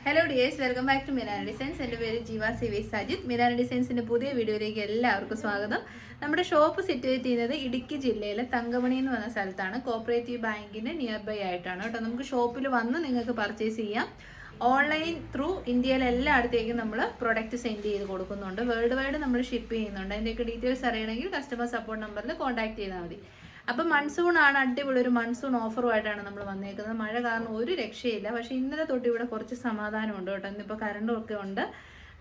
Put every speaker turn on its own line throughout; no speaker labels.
Hello dears, welcome back to Minana designs. എൻ്റെ പേര് ജീവ സിവി സജിത്. മിനാന ഡിസൈൻസിൻ്റെ പുതിയ വീഡിയോയിലേക്ക് എല്ലാവർക്കും സ്വാഗതം. നമ്മുടെ ഷോപ്പ് സിറ്റുവേറ്റ് ചെയ്യുന്നത് ഇടുക്കി ജില്ലയിലെ തങ്കമണി എന്ന് പറഞ്ഞ സ്ഥലത്താണ്. കോപ്പറേറ്റീവ് ബാങ്കിൻ്റെ നിയർ ബൈ ആയിട്ടാണ് കേട്ടോ. നമുക്ക് ഷോപ്പിൽ വന്ന് നിങ്ങൾക്ക് പർച്ചേസ് ചെയ്യാം. ഓൺലൈൻ ത്രൂ ഇന്ത്യയിലെ എല്ലായിടത്തേക്കും നമ്മൾ പ്രൊഡക്റ്റ് സെൻഡ് ചെയ്ത് കൊടുക്കുന്നുണ്ട്. വേൾഡ് വൈഡ് നമ്മൾ ഷിപ്പ് ചെയ്യുന്നുണ്ട്. അതിൻ്റെയൊക്കെ ഡീറ്റെയിൽസ് അറിയണമെങ്കിൽ കസ്റ്റമർ സപ്പോർട്ട് നമ്പറിൽ കോൺടാക്ട് ചെയ്താൽ മതി. അപ്പം മൺസൂൺ ആണ്, അടിപൊളി ഒരു മൺസൂൺ ഓഫറുമായിട്ടാണ് നമ്മൾ വന്നേക്കുന്നത്. മഴ കാരണം ഒരു രക്ഷയില്ല. പക്ഷേ ഇന്നലെ തൊട്ട് ഇവിടെ കുറച്ച് സമാധാനമുണ്ട് കേട്ടോ. ഇന്നിപ്പോൾ കറണ്ടും ഒക്കെ ഉണ്ട്.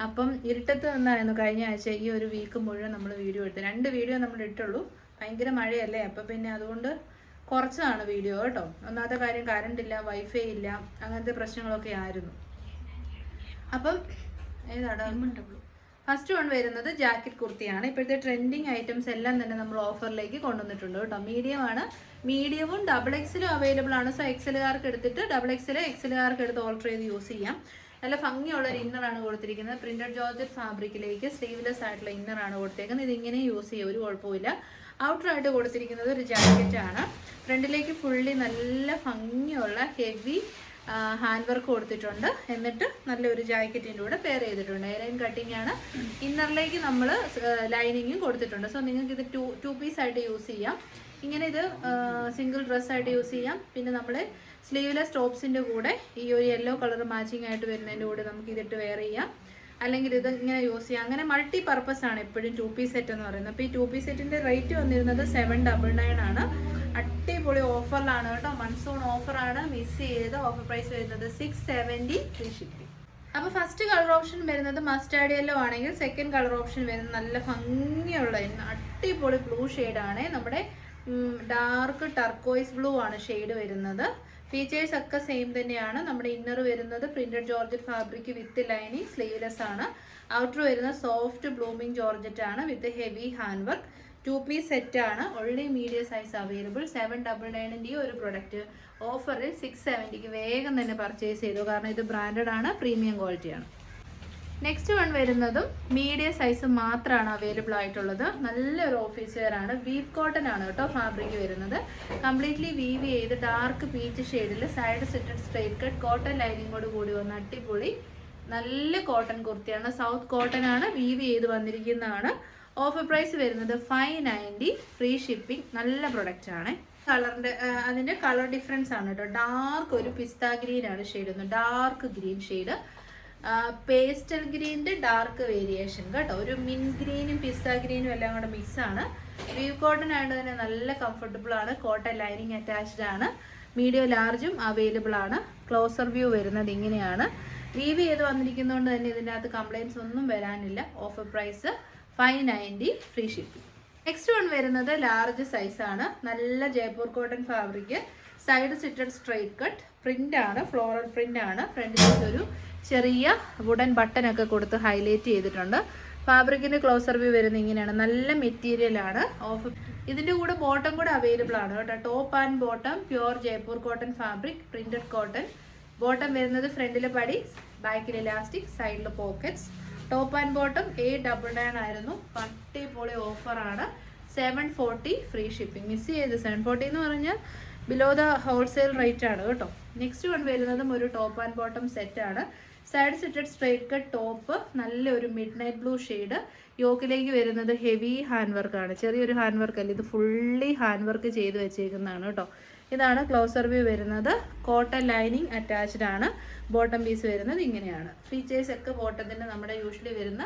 അപ്പം ഇരുട്ടത്ത് നിന്നായിരുന്നു കഴിഞ്ഞ ആഴ്ച ഈ ഒരു വീക്ക് മുഴുവൻ നമ്മൾ വീഡിയോ എടുത്തത്. 2 വീഡിയോ നമ്മൾ ഇട്ടുള്ളൂ. ഭയങ്കര മഴയല്ലേ, അപ്പം പിന്നെ അതുകൊണ്ട് കുറച്ചാണ് വീഡിയോ കേട്ടോ. ഒന്നാമത്തെ കാര്യം കറണ്ടില്ല, വൈഫൈ ഇല്ല, അങ്ങനത്തെ പ്രശ്നങ്ങളൊക്കെ ആയിരുന്നു. അപ്പം ഏതാണ് ഫസ്റ്റ് വൺ വരുന്നത് ജാക്കറ്റ് കുർത്തിയാണ്. ഇപ്പോഴത്തെ ട്രെൻഡിങ് ഐറ്റംസ് എല്ലാം തന്നെ നമ്മൾ ഓഫറിലേക്ക് കൊണ്ടുവന്നിട്ടുണ്ട് കേട്ടോ. മീഡിയം ആണ്, മീഡിയവും XXL അവൈലബിൾ ആണ്. സോ XLകാർക്ക് എടുത്തിട്ട് XLകാർക്ക് എടുത്ത് ഓൾട്ടർ ചെയ്ത് യൂസ് ചെയ്യാം. നല്ല ഭംഗിയുള്ള ഒരു ഇന്നറാണ് കൊടുത്തിരിക്കുന്നത്. പ്രിന്റഡ് ജോർജറ്റ് ഫാബ്രിക്കിലേക്ക് സ്ലീവ്ലെസ് ആയിട്ടുള്ള ഇന്നറാണ് കൊടുത്തേക്കുന്നത്. ഇതിങ്ങനെ യൂസ് ചെയ്യും, ഒരു കുഴപ്പമില്ല. ഔട്ടർ ആയിട്ട് കൊടുത്തിരിക്കുന്നത് ഒരു ജാക്കറ്റ് ആണ്. ഫ്രണ്ടിലേക്ക് ഫുള്ളി നല്ല ഭംഗിയുള്ള ഹെവി ഹാൻഡ് വർക്ക് കൊടുത്തിട്ടുണ്ട്. എന്നിട്ട് നല്ലൊരു ജാക്കറ്റിൻ്റെ കൂടെ പെയർ ചെയ്തിട്ടുണ്ട്. എയർലൈൻ കട്ടിങ് ആണ്. ഇന്നറിലേക്ക് നമ്മൾ ലൈനിങ്ങും കൊടുത്തിട്ടുണ്ട്. സോ നിങ്ങൾക്ക് ഇത് ടു പീസ് ആയിട്ട് യൂസ് ചെയ്യാം. ഇങ്ങനെ ഇത് സിംഗിൾ ഡ്രസ്സായിട്ട് യൂസ് ചെയ്യാം. പിന്നെ നമ്മൾ സ്ലീവ്ലെസ് ടോപ്സിൻ്റെ കൂടെ ഈ ഒരു യെല്ലോ കളർ മാച്ചിങ് ആയിട്ട് വരുന്നതിൻ്റെ കൂടെ നമുക്ക് ഇതിട്ട് വെയർ ചെയ്യാം. അല്ലെങ്കിൽ ഇത് ഇങ്ങനെ യൂസ് ചെയ്യാം. അങ്ങനെ മൾട്ടി പർപ്പസ് ആണ് എപ്പോഴും 2 പീസ് സെറ്റ് എന്ന് പറയുന്നത്. അപ്പോൾ ഈ 2 പീസ് സെറ്റിൻ്റെ റേറ്റ് വന്നിരുന്നത് 799 ആണ്. അടിപൊളി ഓഫറിലാണ് കേട്ടോ. മൺസൂൺ ഓഫറാണ്, മിസ് ചെയ്ത്. ഓഫർ പ്രൈസ് വരുന്നത് 670 ഫ്രീ ഷിപ്പിംഗ്. അപ്പോൾ ഫസ്റ്റ് കളർ ഓപ്ഷൻ വരുന്നത് മസ്റ്റാർഡ് യെല്ലോ ആണെങ്കിൽ സെക്കൻഡ് കളർ ഓപ്ഷൻ വരുന്നത് നല്ല ഭംഗിയുള്ള അടിപൊളി ബ്ലൂ ഷെയ്ഡാണ്. നമ്മുടെ ഡാർക്ക് ടർക്കോയ്സ് ബ്ലൂ ആണ് ഷെയ്ഡ് വരുന്നത്. ഫീച്ചേഴ്സ് ഒക്കെ സെയിം തന്നെയാണ്. നമ്മുടെ ഇന്നർ വരുന്നത് printed georgette fabric with lining, sleeveless ആണ്. ഔട്ടർ വരുന്നത് സോഫ്റ്റ് ബ്ലൂമിങ് ജോർജറ്റ് ആണ് with heavy hand work. 2 piece set ആണ്. Only medium size available. 799 ഈ ഒരു പ്രൊഡക്റ്റ് ഓഫറിൽ 670 വേഗം തന്നെ പർച്ചേസ് ചെയ്തു. കാരണം ഇത് ബ്രാൻഡഡ് ആണ്, പ്രീമിയം ക്വാളിറ്റിയാണ്. നെക്സ്റ്റ് വൺ വരുന്നതും മീഡിയം സൈസ് മാത്രമാണ് അവൈലബിൾ ആയിട്ടുള്ളത്. നല്ലൊരു ഓഫീസ് വെയർ ആണ്. വീവ് കോട്ടൺ ആണ് കേട്ടോ ഫാബ്രിക് വരുന്നത്. കംപ്ലീറ്റ്ലി വീവ് ചെയ്ത് ഡാർക്ക് പീച്ച് ഷെയ്ഡിൽ സൈഡ് സെറ്റഡ് സ്ട്രൈറ്റ് കട്ട് കോട്ടൺ ലൈനിങ്ങോട് കൂടി വന്ന അടിപൊളി നല്ല കോട്ടൺ കുർത്തിയാണ്. സൗത്ത് കോട്ടൺ ആണ്, വീവ് ചെയ്ത് വന്നിരിക്കുന്നതാണ്. ഓഫർ പ്രൈസ് വരുന്നത് 590 ഫ്രീ ഷിപ്പിംഗ്. നല്ല പ്രൊഡക്റ്റ് ആണ്. കളറിൻ്റെ അതിൻ്റെ കളർ ഡിഫറൻസ് ആണ് കേട്ടോ. ഡാർക്ക് ഒരു പിസ്ത ഗ്രീൻ ആണ് ഷെയ്ഡ് ഒന്ന്, ഡാർക്ക് ഗ്രീൻ ഷെയ്ഡ്, പേസ്റ്റൽ ഗ്രീനിൻ്റെ ഡാർക്ക് വേരിയേഷൻ കേട്ടോ. ഒരു മിൻ ഗ്രീനും പിസ്ത ഗ്രീനും എല്ലാം കൂടെ മിക്സ് ആണ്. വീവ് കോട്ടൺ ആയതുകൊണ്ട് തന്നെ നല്ല കംഫർട്ടബിൾ ആണ്. കോട്ടൺ ലൈനിങ് അറ്റാച്ച്ഡ് ആണ്. മീഡിയം ലാർജും അവൈലബിൾ ആണ്. ക്ലോസർ വ്യൂ വരുന്നത് ഇങ്ങനെയാണ്. വീവ് ചെയ്ത് വന്നിരിക്കുന്നതുകൊണ്ട് തന്നെ ഇതിൻ്റെ അകത്ത് കംപ്ലൈൻറ്റ്സ് ഒന്നും വരാനില്ല. Offer price 590 free shipping. Next one വരുന്നത് ലാർജ് സൈസ് ആണ്. നല്ല Jaipur cotton fabric, side slitted straight cut, print ആണ്, ഫ്ലോറൽ പ്രിന്റ് ആണ്. ഫ്രണ്ടിലേക്ക് ഒരു ചെറിയ വുഡൻ ബട്ടൺ ഒക്കെ കൊടുത്ത് ഹൈലൈറ്റ് ചെയ്തിട്ടുണ്ട്. ഫാബ്രിക്കിന്റെ ക്ലോസർ വ്യൂ വരുന്നത് ഇങ്ങനെയാണ്. നല്ല മെറ്റീരിയൽ ആണ്. ഇതിന്റെ കൂടെ ബോട്ടം കൂടെ അവൈലബിൾ ആണ് കേട്ടോ. Top and bottom pure Jaipur cotton fabric, printed cotton. Bottom വരുന്നത് ഫ്രണ്ടിലെ പടി, ബാക്കിൽ ഇലാസ്റ്റിക്, സൈഡിൽ പോക്കറ്റ്സ്. ടോപ്പ് ആൻഡ് ബോട്ടം 899 ആയിരുന്നു. അടിപൊളി ഓഫറാണ്. 740 ഫ്രീ ഷിപ്പിംഗ്. മിസ് ചെയ്ത് 740 എന്ന് പറഞ്ഞാൽ ബിലോ ദ ഹോൾസെയിൽ റേറ്റ് ആണ് കേട്ടോ. നെക്സ്റ്റ് വൺ വരുന്നതും ഒരു ടോപ്പ് ആൻഡ് ബോട്ടം സെറ്റ് ആണ്. Side slitted straight cut top, നല്ലൊരു മിഡ് നൈറ്റ് ബ്ലൂ ഷെയ്ഡ്. യോക്കിലേക്ക് വരുന്നത് ഹെവി ഹാൻഡ് വർക്കാണ്. ചെറിയൊരു ഹാൻഡ് വർക്ക് അല്ല, ഇത് ഫുള്ളി ഹാൻഡ് വർക്ക് ചെയ്ത് വെച്ചേക്കുന്നതാണ് കേട്ടോ. ഇതാണ് ക്ലോസർ വ്യൂ വരുന്നത്. കോട്ടൺ ലൈനിങ് അറ്റാച്ച്ഡ് ആണ്. ബോട്ടം പീസ് വരുന്നത് ഇങ്ങനെയാണ്. ഫീച്ചേഴ്സ് ഒക്കെ ബോട്ടത്തിൻ്റെ നമ്മുടെ യൂഷ്വലി വരുന്ന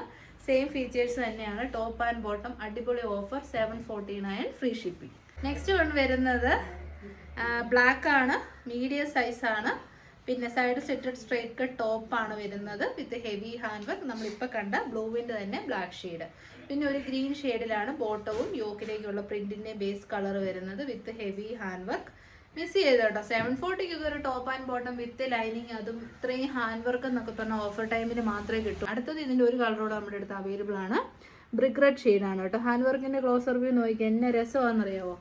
സെയിം ഫീച്ചേഴ്സ് തന്നെയാണ്. ടോപ്പ് ആൻഡ് ബോട്ടം അടിപൊളി offer 749 free shipping. Next one വരുന്നത് ബ്ലാക്ക് ആണ്, മീഡിയം സൈസ് ആണ്. പിന്നെ സൈഡ് സെറ്റഡ് സ്ട്രൈറ്റ് കട്ട് ടോപ്പ് ആണ് വരുന്നത് വിത്ത് ഹെവി ഹാൻഡ് വർക്ക്. നമ്മളിപ്പോൾ കണ്ട ബ്ലൂവിൻ്റെ തന്നെ ബ്ലാക്ക് ഷെയ്ഡ്. പിന്നെ ഒരു ഗ്രീൻ ഷെയ്ഡിലാണ് ബോട്ടവും യോക്കിലേക്കുള്ള പ്രിന്റിൻ്റെ ബേസ് കളർ വരുന്നത് വിത്ത് ഹെവി ഹാൻഡ് വർക്ക്. മിസ് ചെയ്ത് കേട്ടോ. 740 ഒരു top and bottom with lining, അതും ഇത്രയും ഹാൻഡ് വർക്ക് എന്നൊക്കെ പറഞ്ഞാൽ ഓഫർ ടൈമിൽ മാത്രമേ കിട്ടൂ. അടുത്തത് ഇതിൻ്റെ ഒരു കളറോട് നമ്മുടെ അടുത്ത് അവൈലബിൾ ആണ്. ബ്രിക്ക് റെഡ് ഷെയ്ഡാണ് കേട്ടോ. ഹാൻഡ് വർക്കിൻ്റെ ക്ലോസർ വ്യൂ നോക്കിയാൽ എന്നെ രസമാണെന്നറിയാമോ.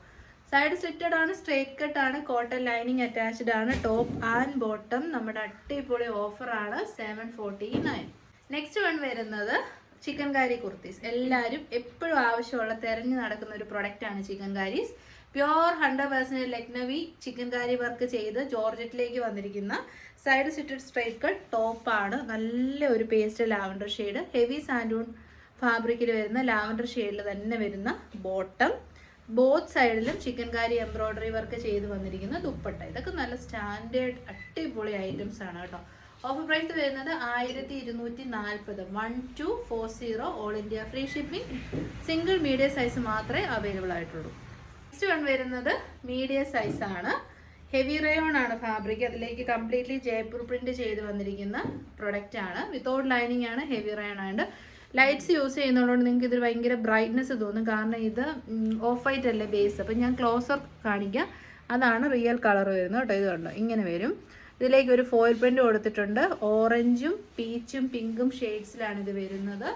സൈഡ് സെറ്റഡ് ആണ്, സ്ട്രേറ്റ് കട്ട് ആണ്, കോട്ടൺ ലൈനിങ് അറ്റാച്ച്ഡ് ആണ്. ടോപ്പ് ആൻഡ് ബോട്ടം നമ്മുടെ അടിപൊളി ഓഫറാണ് 749. നെക്സ്റ്റ് വൺ വരുന്നത് ചിക്കൻ കാരി കുർത്തീസ്. എല്ലാവരും എപ്പോഴും ആവശ്യമുള്ള തിരഞ്ഞു നടക്കുന്ന ഒരു പ്രൊഡക്റ്റാണ് chikankaris. Pure 100% Lucknowi chikankari work ചെയ്ത് ജോർജറ്റിലേക്ക് വന്നിരിക്കുന്ന സൈഡ് സ്റ്റിറ്റഡ് സ്ട്രൈറ്റ് കട്ട് ടോപ്പാണ്. നല്ല ഒരു പേസ്റ്റ് ലാവൻഡർ ഷെയ്ഡ്, ഹെവി സാൻഡൂൺ ഫാബ്രിക്കിൽ വരുന്ന ലാവൻഡർ ഷെയ്ഡിൽ തന്നെ വരുന്ന ബോട്ടം, ബോത്ത് സൈഡിലും ചിക്കൻ കാരി എംബ്രോയിഡറി വർക്ക് ചെയ്ത് വന്നിരിക്കുന്ന ദുപ്പട്ട. ഇതൊക്കെ നല്ല സ്റ്റാൻഡേർഡ് അടിപൊളി ഐറ്റംസ് ആണ് കേട്ടോ. ഓഫർ പ്രൈസ് വരുന്നത് 1240, 1240, all India free shipping. Single medium size മാത്രമേ അവൈലബിൾ ആയിട്ടുള്ളൂ. നെക്സ്റ്റ് വൺ വരുന്നത് മീഡിയം സൈസ് ആണ്. ഹെവി റയോൺ ആണ് ഫാബ്രിക്, അതിലേക്ക് കംപ്ലീറ്റ്ലി ജയ്പൂർ പ്രിന്റ് ചെയ്ത് വന്നിരിക്കുന്ന പ്രൊഡക്റ്റ് ആണ്. വിത്തൗട്ട് ലൈനിങ് ആണ്, ഹെവി റയോൺ ആണ്. ലൈറ്റ്സ് യൂസ് ചെയ്യുന്നതുകൊണ്ട് നിങ്ങൾക്ക് ഇതിൽ ഭയങ്കര ബ്രൈറ്റ്നെസ് തോന്നും, കാരണം ഇത് ഓഫ് വൈറ്റ് അല്ലേ ബേസ്. അപ്പം ഞാൻ ക്ലോസർ കാണിക്കാം, അതാണ് റിയൽ കളർ വരുന്നത് കേട്ടോ. ഇത് കണ്ടോ, ഇങ്ങനെ വരും. ഇതിലേക്ക് ഒരു ഫോയിൽ പ്രിന്റ് കൊടുത്തിട്ടുണ്ട്. ഓറഞ്ചും പീച്ചും പിങ്കും ഷെയ്ഡ്സിലാണ് ഇത് വരുന്നത്.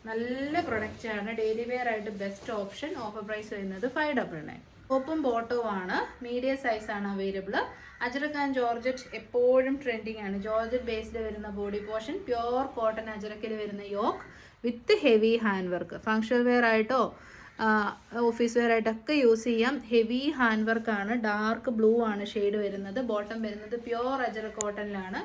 നല്ല പ്രൊഡക്റ്റ് ആണ്, ഡെയിലി വെയർ ആയിട്ട് ബെസ്റ്റ് ഓപ്ഷൻ. ഓഫർ പ്രൈസ് വരുന്നത് 599. ടോപ്പും ബോട്ടവും ആണ്, മീഡിയം സൈസ് ആണ് അവൈലബിൾ. അജ്രക് ആൻഡ് ജോർജറ്റ് എപ്പോഴും ട്രെൻഡിങ് ആണ്. ജോർജറ്റ് ബേസ്ഡ് വരുന്ന ബോഡി പോർഷൻ, പ്യോർ കോട്ടൺ അജ്രക്കിൽ വരുന്ന yoke with heavy hand work. Function wear ആയിട്ടോ ഓഫീസ് വെയർ ആയിട്ടൊക്കെ യൂസ് ചെയ്യാം. ഹെവി ഹാൻഡ് വർക്ക് ആണ്. ഡാർക്ക് ബ്ലൂ ആണ് ഷെയ്ഡ് വരുന്നത്. ബോട്ടം വരുന്നത് പ്യോർ അജ്രക് കോട്ടണിലാണ്.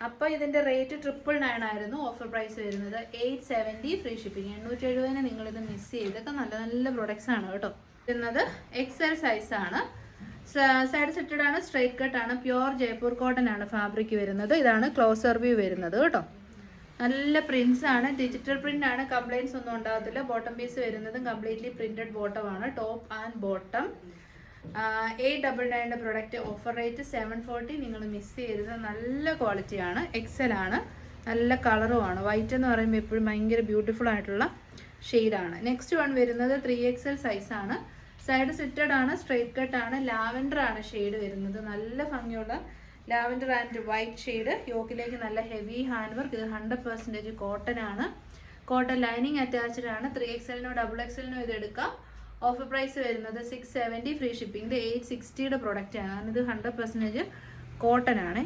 അപ്പോൾ ഇതിൻ്റെ റേറ്റ് 999 ആയിരുന്നു. ഓഫർ പ്രൈസ് വരുന്നത് 870 ഫ്രീ ഷിപ്പിംഗ്. 870 നിങ്ങളിത് മിസ് ചെയ്ത്. ഇതൊക്കെ നല്ല നല്ല പ്രൊഡക്ട്സ് ആണ് കേട്ടോ. വരുന്നത് XL സൈസ് ആണ്. സൈഡ് സെറ്റഡ് ആണ്, സ്ട്രൈറ്റ് കട്ട് ആണ്, പ്യോർ ജയ്പൂർ കോട്ടൺ ആണ് ഫാബ്രിക് വരുന്നത്. ഇതാണ് ക്ലോസർ വ്യൂ വരുന്നത് കേട്ടോ. നല്ല പ്രിന്റ്സ് ആണ്, ഡിജിറ്റൽ പ്രിന്റ് ആണ്, കംപ്ലൈൻസ് ഒന്നും ഉണ്ടാകത്തില്ല. ബോട്ടം പീസ് വരുന്നതും കംപ്ലീറ്റ്ലി പ്രിന്റഡ് ബോട്ടം ആണ്. Top and bottom 899 product. Offer rate 740. നിങ്ങൾ മിസ് ചെയ്തത്. നല്ല ക്വാളിറ്റിയാണ്, XL ആണ്, നല്ല കളറുമാണ്. വൈറ്റ് എന്ന് പറയുമ്പോൾ എപ്പോഴും ഭയങ്കര ബ്യൂട്ടിഫുൾ ആയിട്ടുള്ള ഷെയ്ഡാണ്. നെക്സ്റ്റ് വൺ വരുന്നത് 3XL സൈസ് ആണ്. സൈഡ് സ്റ്റിറ്റഡ് ആണ്, സ്ട്രൈറ്റ് കട്ട് ആണ്, ലാവൻഡർ ആണ് ഷെയ്ഡ് വരുന്നത്. നല്ല ഭംഗിയുള്ള ലാവൻഡർ ആൻഡ് വൈറ്റ് ഷെയ്ഡ്. യോക്കിലേക്ക് നല്ല ഹെവി ഹാൻഡ് വർക്ക്. ഇത് 100% കോട്ടൺ ആണ്. കോട്ടൺ ലൈനിങ് അറ്റാച്ച്ഡ് ആണ്. 3XL-നോ XXL-നോ ഇത് എടുക്കാം. ഓഫർ പ്രൈസ് വരുന്നത് 670 ഫ്രീ ഷിപ്പിംഗ്. ഇത് 860 പ്രൊഡക്റ്റ് ആണ്, കാരണം ഇത് 100% കോട്ടൺ ആണ്.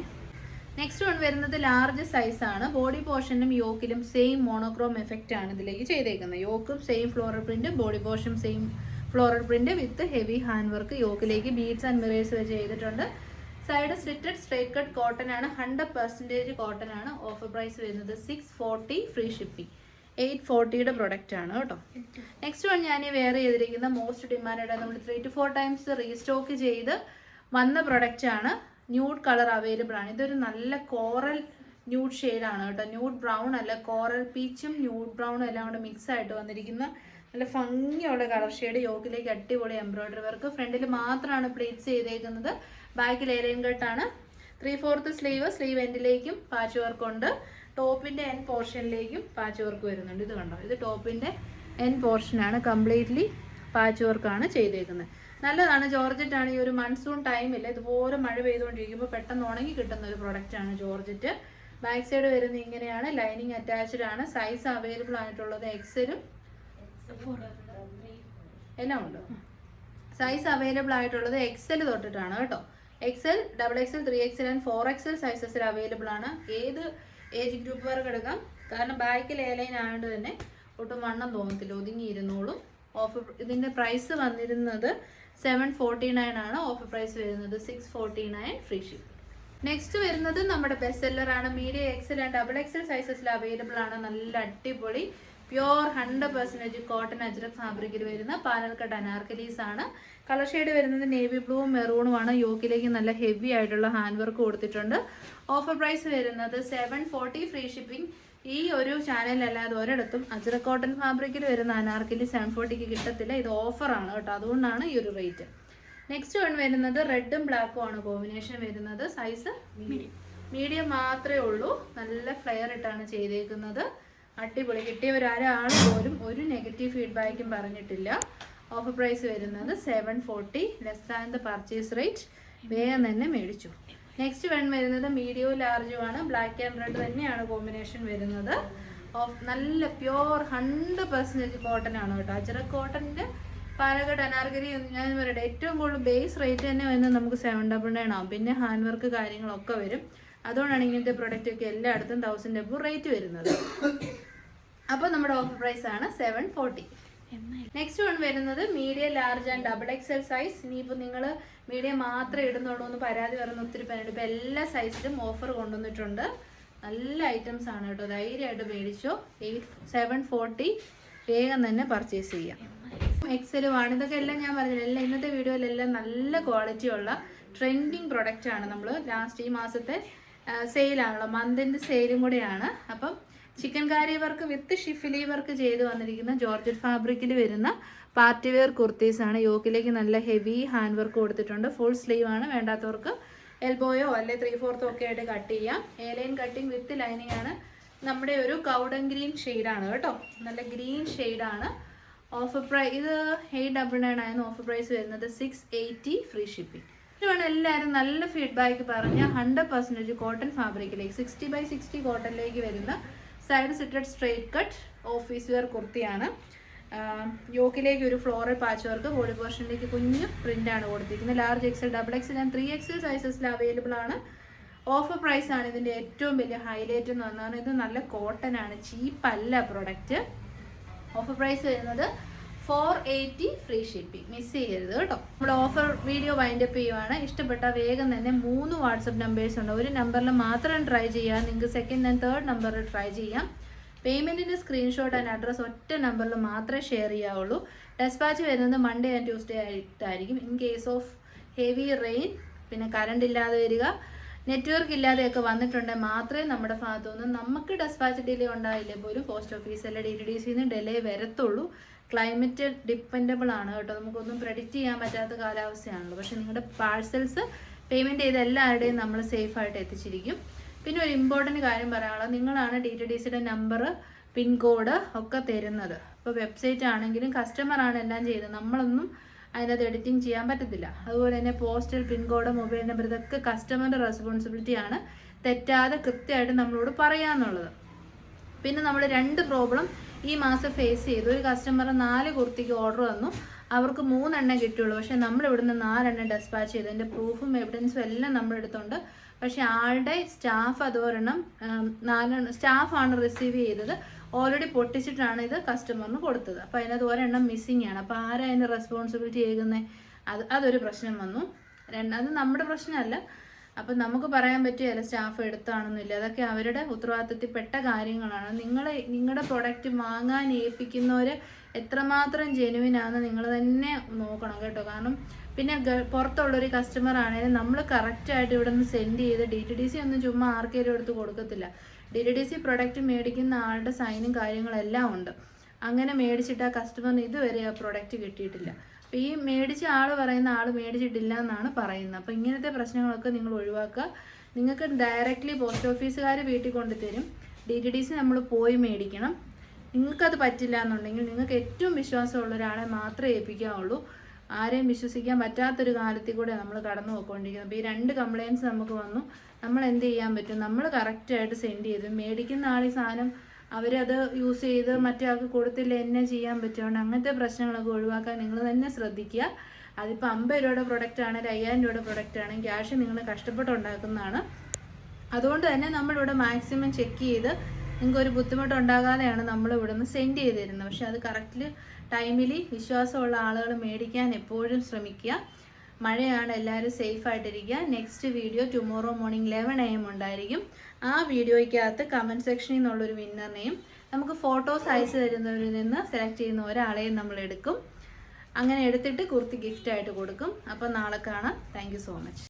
നെക്സ്റ്റ് വൺ വരുന്നത് ലാർജ് സൈസ് ആണ്. ബോഡി പോർഷനും യോക്കിലും സെയിം മോണോക്രോം എഫക്റ്റ് ആണ് ഇതിലേക്ക് ചെയ്തേക്കുന്നത്. യോക്കും സെയിം ഫ്ലോറൽ പ്രിന്റ്, ബോഡി പോർഷനും same floral print with heavy hand work. യോക്കിലേക്ക് ബീഡ്സ് ആൻഡ് മിറേഴ്സ് വെച്ച് ചെയ്തിട്ടുണ്ട്. Side slitted straight cut cotton ആണ്, 100% കോട്ടൺ ആണ്. ഓഫർ പ്രൈസ് വരുന്നത് 640 ഫ്രീ ഷിപ്പിംഗ്. 840 പ്രൊഡക്റ്റ് ആണ് കേട്ടോ. നെക്സ്റ്റ് വൺ ഞാൻ വെയർ ചെയ്തിരിക്കുന്ന മോസ്റ്റ് ഡിമാൻഡ്, നമ്മൾ 3 to 4 ടൈംസ് റീസ്റ്റോക്ക് ചെയ്ത് വന്ന പ്രൊഡക്റ്റ് ആണ്. ന്യൂഡ് കളർ അവൈലബിൾ ആണ്. ഇതൊരു നല്ല കോറൽ ന്യൂഡ് ഷെയ്ഡാണ് കേട്ടോ. ന്യൂഡ് ബ്രൗൺ അല്ല, കോറൽ പീച്ചും ന്യൂഡ് ബ്രൗണും എല്ലാം കൂടെ മിക്സ് ആയിട്ട് വന്നിരിക്കുന്ന നല്ല ഭംഗിയുള്ള കളർ ഷെയ്ഡ്. യോക്കിലേക്ക് അടിപൊളി എംബ്രോയിഡറി വർക്ക്. ഫ്രണ്ടിൽ മാത്രമാണ് പ്ലേറ്റ്സ് ചെയ്തേക്കുന്നത്. ബാക്കിൽ എലൈൻ കട്ടാണ്. 3/4 സ്ലീവ് എൻഡിലേക്കും പാച്ച് വർക്ക് ഉണ്ട്. ടോപ്പിൻ്റെ എൻ പോർഷനിലേക്കും പാച്ച് വർക്ക് വരുന്നുണ്ട്. ഇത് കണ്ടോ, ഇത് ടോപ്പിൻ്റെ എൻ പോർഷനാണ്. കംപ്ലീറ്റ്ലി പാച്ച് വർക്കാണ് ചെയ്തേക്കുന്നത്. നല്ലതാണ്. ജോർജറ്റ് ആണ്. ഈ ഒരു മൺസൂൺ ടൈമില്ല, ഇതുപോലെ മഴ പെയ്തുകൊണ്ടിരിക്കുമ്പോൾ പെട്ടെന്ന് ഉണങ്ങി കിട്ടുന്ന ഒരു പ്രൊഡക്റ്റ് ആണ് ജോർജറ്റ്. ബാക്ക് സൈഡ് വരുന്നത് ഇങ്ങനെയാണ്. ലൈനിങ് അറ്റാച്ച്ഡ് ആണ്. സൈസ് അവൈലബിൾ ആയിട്ടുള്ളത് XL-ഉം എല്ലാം ഉണ്ട്. സൈസ് അവൈലബിൾ ആയിട്ടുള്ളത് XL തൊട്ടിട്ടാണ് കേട്ടോ. XL, XXL, 3XL and 4XL സൈസസിൽ അവൈലബിൾ ആണ്. ഏത് ഏജ് ഗ്രൂപ്പുകാർക്ക് എടുക്കാം, കാരണം ബാക്കിൽ എയർലൈൻ ആയതുകൊണ്ട് തന്നെ ഒട്ടും വണ്ണം തോന്നത്തില്ല, ഒതുങ്ങിയിരുന്നോളും. ഓഫർ ഇതിൻ്റെ പ്രൈസ് വന്നിരുന്നത് 749 ആണ്. ഓഫർ പ്രൈസ് വരുന്നത് 649 ഫ്രീ ഷിപ്പിംഗ്. നെക്സ്റ്റ് വരുന്നത് നമ്മുടെ ബെസ്റ്റ് സെല്ലർ ആണ്. മീഡിയം XL ആൻഡ് XXL സൈസസിൽ അവൈലബിൾ ആണ്. നല്ല അടിപൊളി പ്യോർ 100% കോട്ടൺ അജ്രക് ഫാബ്രിക്കിൽ വരുന്ന പാനൽ കട്ട് അനാർക്കലീസ് ആണ്. കളർ ഷെയ്ഡ് വരുന്നത് നേവി ബ്ലൂവും മെറൂണും ആണ്. യോക്കിലേക്ക് നല്ല ഹെവി ആയിട്ടുള്ള ഹാൻഡ് വർക്ക് കൊടുത്തിട്ടുണ്ട്. ഓഫർ പ്രൈസ് വരുന്നത് 740 ഫ്രീ ഷിപ്പിംഗ്. ഈ ഒരു ചാനലല്ലാതെ ഒരിടത്തും അജ്രക് കോട്ടൺ ഫാബ്രിക്കിൽ വരുന്ന അനാർക്കലി 740 കിട്ടത്തില്ല. ഇത് ഓഫറാണ് കേട്ടോ, അതുകൊണ്ടാണ് ഈ ഒരു റേറ്റ്. നെക്സ്റ്റ് വൺ വരുന്നത് റെഡും ബ്ലാക്കും ആണ് കോമ്പിനേഷൻ വരുന്നത്. സൈസ് മീഡിയം മാത്രമേ ഉള്ളൂ. നല്ല ഫ്ലെയർ ഇട്ടാണ് ചെയ്തേക്കുന്നത്. അടിപൊളി. കിട്ടിയവരാൾ പോലും ഒരു നെഗറ്റീവ് ഫീഡ്ബാക്കും പറഞ്ഞിട്ടില്ല. ഓഫർ പ്രൈസ് വരുന്നത് 740, less than the purchase rate. വേഗം തന്നെ മേടിച്ചു. നെക്സ്റ്റ് വൺ വരുന്നത് മീഡിയവും ലാർജും ആണ്. ബ്ലാക്ക് ആൻഡ് റെഡ് തന്നെയാണ് കോമ്പിനേഷൻ വരുന്നത്. നല്ല പ്യോർ 100% കോട്ടൺ ആണ് കേട്ടോ. അജ്രക് കോട്ടൻ്റെ പാലക്കാട് അനാർക്കലി ഞാൻ പറയട്ടെ, ഏറ്റവും കൂടുതൽ ബേസ് റേറ്റ് തന്നെ വരുന്നത് നമുക്ക് 799 ആവും. പിന്നെ ഹാൻഡ് വർക്ക് കാര്യങ്ങളൊക്കെ വരും. അതുകൊണ്ടാണ് ഇങ്ങനത്തെ പ്രൊഡക്റ്റ് ഒക്കെ എല്ലായിടത്തും 1000 റേറ്റ് വരുന്നത്. അപ്പോൾ നമ്മുടെ ഓഫർ പ്രൈസ് ആണ് 740. നെക്സ്റ്റ് വൺ വരുന്നത് medium, large and double XL size. ഇനിയിപ്പോൾ നിങ്ങൾ മീഡിയം മാത്രമേ ഇടുന്നുള്ളൂ എന്ന് പരാതി പറയുന്ന ഒത്തിരി പേരുണ്ട്. ഇപ്പോൾ എല്ലാ സൈസിലും ഓഫർ കൊണ്ടുവന്നിട്ടുണ്ട്. നല്ല ഐറ്റംസ് ആണ് കേട്ടോ, ധൈര്യമായിട്ട് മേടിച്ചോ. 740 വേഗം തന്നെ പർച്ചേസ് ചെയ്യാം. എക്സലുമാണ് ഇതൊക്കെ. എല്ലാം ഞാൻ പറഞ്ഞില്ല, എല്ലാം ഇന്നത്തെ വീഡിയോയിലെല്ലാം നല്ല ക്വാളിറ്റി ഉള്ള ട്രെൻഡിങ് പ്രൊഡക്റ്റ് ആണ്. നമ്മൾ ലാസ്റ്റ് ഈ മാസത്തെ സെയിലാണല്ലോ, മന്തിൻ്റെ സെയിലും കൂടെയാണ്. അപ്പം chikankari work with schiffli work ചെയ്ത് വന്നിരിക്കുന്ന ജോർജറ്റ് ഫാബ്രിക്കിൽ വരുന്ന പാർട്ടി വെയർ കുർത്തീസാണ്. യോക്കിലേക്ക് നല്ല ഹെവി ഹാൻഡ് വർക്ക് കൊടുത്തിട്ടുണ്ട്. ഫുൾ സ്ലീവ് ആണ്. വേണ്ടാത്തവർക്ക് എൽബോയോ അല്ലെ 3/4 ഒക്കെ ആയിട്ട് കട്ട് ചെയ്യാം. എയർലൈൻ കട്ടിങ് വിത്ത് ലൈനിങ് ആണ്. നമ്മുടെ ഒരു കൗഡൻ ഗ്രീൻ ഷെയ്ഡാണ് കേട്ടോ, നല്ല ഗ്രീൻ ഷെയ്ഡാണ്. ഓഫർ പ്രൈസ് ഇത് 899 ആയിരുന്നു. ഓഫർ പ്രൈസ് വരുന്നത് 680 ഫ്രീ ഷിപ്പിംഗ്. ഇതുമാണ് എല്ലാവരും നല്ല ഫീഡ്ബാക്ക് പറഞ്ഞ 100% കോട്ടൺ ഫാബ്രിക്കിലേക്ക് 60/60 കോട്ടണിലേക്ക് വരുന്ന side slitted straight cut office wear കുർത്തിയാണ്. യോക്കിലേക്ക് ഒരു ഫ്ലോറൽ പാച്ച് വർക്ക്, ബോഡി പോർഷനിലേക്ക് കുഞ്ഞു പ്രിൻ്റാണ് കൊടുത്തിരിക്കുന്നത്. Large XL, double XL and 3XL സൈസസിൽ അവൈലബിൾ ആണ്. ഓഫർ പ്രൈസ് ആണ് ഇതിൻ്റെ ഏറ്റവും വലിയ ഹൈലൈറ്റ് എന്ന് പറഞ്ഞാൽ. ഇത് നല്ല കോട്ടൺ ആണ്, ചീപ്പല്ല പ്രൊഡക്റ്റ്. ഓഫർ പ്രൈസ് വരുന്നത് 480 ഫ്രീ ഷിപ്പിംഗ്. മിസ് ചെയ്യരുത് കേട്ടോ. നമ്മുടെ ഓഫർ വീഡിയോ വൈൻഡപ്പ് ചെയ്യുവാണ്. ഇഷ്ടപ്പെട്ട വേഗം തന്നെ 3 വാട്സപ്പ് നമ്പേഴ്സ് ഉണ്ട്. ഒരു നമ്പറിൽ മാത്രം ട്രൈ ചെയ്യാം. നിങ്ങൾക്ക് സെക്കൻഡ് ആൻഡ് തേർഡ് നമ്പറിൽ ട്രൈ ചെയ്യാം. പേയ്മെൻറ്റിൻ്റെ സ്ക്രീൻഷോട്ട് ആൻഡ് അഡ്രസ്സ് ഒറ്റ നമ്പറിൽ മാത്രമേ ഷെയർ ചെയ്യാവുള്ളൂ. ഡെസ്പാച്ച് വരുന്നത് മൺഡേ ആൻഡ് ട്യൂസ്ഡേ ആയിട്ടായിരിക്കും. In case of heavy rain, പിന്നെ കറണ്ട് ഇല്ലാതെ വരിക, നെറ്റ്വർക്ക് ഇല്ലാതെയൊക്കെ വന്നിട്ടുണ്ടെങ്കിൽ മാത്രമേ നമ്മുടെ ഭാഗത്തുനിന്ന് നമുക്ക് ഡെസ്പാച്ച് ഡിലേ ഉണ്ടായില്ലേ പോലും പോസ്റ്റ് ഓഫീസ് അല്ലെ DTDCന്ന് ഡിലേ വരത്തുള്ളൂ. ക്ലൈമറ്റ് ഡിപ്പെൻഡബിൾ ആണ് കേട്ടോ, നമുക്കൊന്നും പ്രെഡിക്റ്റ് ചെയ്യാൻ പറ്റാത്ത കാലാവസ്ഥയാണല്ലോ. പക്ഷേ നിങ്ങളുടെ പാഴ്സൽസ് പേയ്മെൻറ്റ് ചെയ്ത എല്ലാവരുടെയും നമ്മൾ സേഫായിട്ട് എത്തിച്ചിരിക്കും. പിന്നെ ഒരു ഇമ്പോർട്ടൻറ്റ് കാര്യം പറയാനുള്ളത്, നിങ്ങളാണ് DTDCയുടെ നമ്പർ, പിൻകോഡ് ഒക്കെ തരുന്നത്. ഇപ്പോൾ വെബ്സൈറ്റ് ആണെങ്കിലും കസ്റ്റമറാണ് എല്ലാം ചെയ്തത്, നമ്മളൊന്നും അതിനകത്ത് എഡിറ്റിംഗ് ചെയ്യാൻ പറ്റത്തില്ല. അതുപോലെ തന്നെ പോസ്റ്റൽ, പിൻകോഡ്, മൊബൈൽ നമ്പർ ഇതൊക്കെ കസ്റ്റമറിൻ്റെ റെസ്പോൺസിബിലിറ്റിയാണ്. തെറ്റാതെ കൃത്യമായിട്ട് നമ്മളോട് പറയാമെന്നുള്ളത്. പിന്നെ നമ്മൾ 2 പ്രോബ്ലം ഈ മാസം ഫേസ് ചെയ്തു. ഒരു കസ്റ്റമർ 4 കുർത്തിക്ക് ഓർഡർ തന്നു, അവർക്ക് 3 എണ്ണം കിട്ടുള്ളൂ. പക്ഷേ നമ്മൾ ഇവിടുന്ന് 4 എണ്ണം ഡെസ്പാച്ച് ചെയ്തു. അതിൻ്റെ പ്രൂഫും എവിഡൻസും എല്ലാം നമ്മളെടുത്തുണ്ട്. പക്ഷേ ആളുടെ സ്റ്റാഫ് അതൊരെണ്ണം 4 സ്റ്റാഫാണ് റിസീവ് ചെയ്തത്. ഓൾറെഡി പൊട്ടിച്ചിട്ടാണ് ഇത് കസ്റ്റമറിന് കൊടുത്തത്. അപ്പോൾ അതിനകത്ത് ഒരെണ്ണം മിസ്സിങ് ആണ്. അപ്പോൾ ആരാ അതിൻ്റെ റെസ്പോൺസിബിലിറ്റി ചെയ്യുന്നത്? അതൊരു പ്രശ്നം വന്നു. അത് നമ്മുടെ പ്രശ്നമല്ല. അപ്പം നമുക്ക് പറയാൻ പറ്റില്ല സ്റ്റാഫ് എടുത്താണെന്നില്ല. അതൊക്കെ അവരുടെ ഉത്തരവാദിത്തത്തിൽപ്പെട്ട കാര്യങ്ങളാണ്. നിങ്ങളുടെ പ്രൊഡക്റ്റ് വാങ്ങാൻ ഏൽപ്പിക്കുന്നവർ എത്രമാത്രം ജെനുവിനാണെന്ന് നിങ്ങൾ തന്നെ നോക്കണം കേട്ടോ. കാരണം പിന്നെ പുറത്തുള്ളൊരു കസ്റ്റമർ ആണെങ്കിലും നമ്മൾ കറക്റ്റായിട്ട് ഇവിടെ നിന്ന് സെൻഡ് ചെയ്ത് DTDC ഒന്നും ചുമ്മാ ആർക്കെങ്കിലും എടുത്ത് കൊടുക്കത്തില്ല. DTDC പ്രൊഡക്റ്റ് മേടിക്കുന്ന ആളുടെ സൈനും കാര്യങ്ങളെല്ലാം ഉണ്ട്. അങ്ങനെ മേടിച്ചിട്ട് ആ കസ്റ്റമറിന് ഇതുവരെ ആ പ്രൊഡക്റ്റ് കിട്ടിയിട്ടില്ല. അപ്പോൾ ഈ മേടിച്ച ആൾ പറയുന്ന ആൾ മേടിച്ചിട്ടില്ല എന്നാണ് പറയുന്നത്. അപ്പോൾ ഇങ്ങനത്തെ പ്രശ്നങ്ങളൊക്കെ നിങ്ങൾ ഒഴിവാക്കുക. നിങ്ങൾക്ക് ഡയറക്റ്റ്ലി പോസ്റ്റ് ഓഫീസുകാർ വീട്ടിൽ കൊണ്ടുതരും. DTDC നമ്മൾ പോയി മേടിക്കണം. നിങ്ങൾക്കത് പറ്റില്ല എന്നുണ്ടെങ്കിൽ നിങ്ങൾക്ക് ഏറ്റവും വിശ്വാസമുള്ള ഒരാളെ മാത്രമേ ഏൽപ്പിക്കാവുള്ളൂ. ആരെയും വിശ്വസിക്കാൻ പറ്റാത്തൊരു കാലത്തിൽ കൂടെ നമ്മൾ കടന്നു പോയിക്കൊണ്ടിരിക്കുന്നത്. അപ്പോൾ ഈ 2 കംപ്ലയിൻറ്റ്സ് നമുക്ക് വന്നു. നമ്മൾ എന്ത് ചെയ്യാൻ പറ്റും? നമ്മൾ കറക്റ്റായിട്ട് സെൻഡ് ചെയ്ത് മേടിക്കുന്ന ആൾ ഈ സാധനം അവരത് യൂസ് ചെയ്ത് മറ്റേ ആൾക്ക് കൊടുത്തില്ല, എന്നെ ചെയ്യാൻ പറ്റുകൊണ്ട് അങ്ങനത്തെ പ്രശ്നങ്ങളൊക്കെ ഒഴിവാക്കാൻ നിങ്ങൾ തന്നെ ശ്രദ്ധിക്കുക. അതിപ്പോൾ 50 രൂപയുടെ പ്രൊഡക്റ്റ് ആണെങ്കിൽ 5000 രൂപയുടെ പ്രൊഡക്റ്റ് ആണെങ്കിൽ ക്യാഷ് നിങ്ങൾ കഷ്ടപ്പെട്ടുണ്ടാക്കുന്നതാണ്. അതുകൊണ്ട് തന്നെ നമ്മളിവിടെ മാക്സിമം ചെക്ക് ചെയ്ത് നിങ്ങൾക്കൊരു ബുദ്ധിമുട്ടുണ്ടാകാതെയാണ് നമ്മൾ ഇവിടെ നിന്ന് സെൻഡ് ചെയ്ത് തരുന്നത്. പക്ഷേ അത് കറക്റ്റ് ടൈമിൽ വിശ്വാസമുള്ള ആളുകൾ മേടിക്കാൻ എപ്പോഴും ശ്രമിക്കുക. മഴയാണ്, എല്ലാവരും സേഫായിട്ടിരിക്കുക. Next video tomorrow morning 11 AM ഉണ്ടായിരിക്കും. ആ വീഡിയോയ്ക്കകത്ത് കമൻറ്റ് സെക്ഷനിൽ നിന്നുള്ളൊരു വിന്നറിനെയും നമുക്ക് ഫോട്ടോസ് അയച്ചു തരുന്നവരിൽ നിന്ന് സെലക്ട് ചെയ്യുന്ന ഒരാളെയും നമ്മൾ എടുക്കും. അങ്ങനെ എടുത്തിട്ട് കുർത്തി ഗിഫ്റ്റായിട്ട് കൊടുക്കും. അപ്പോൾ നാളെ കാണാം. Thank you so much.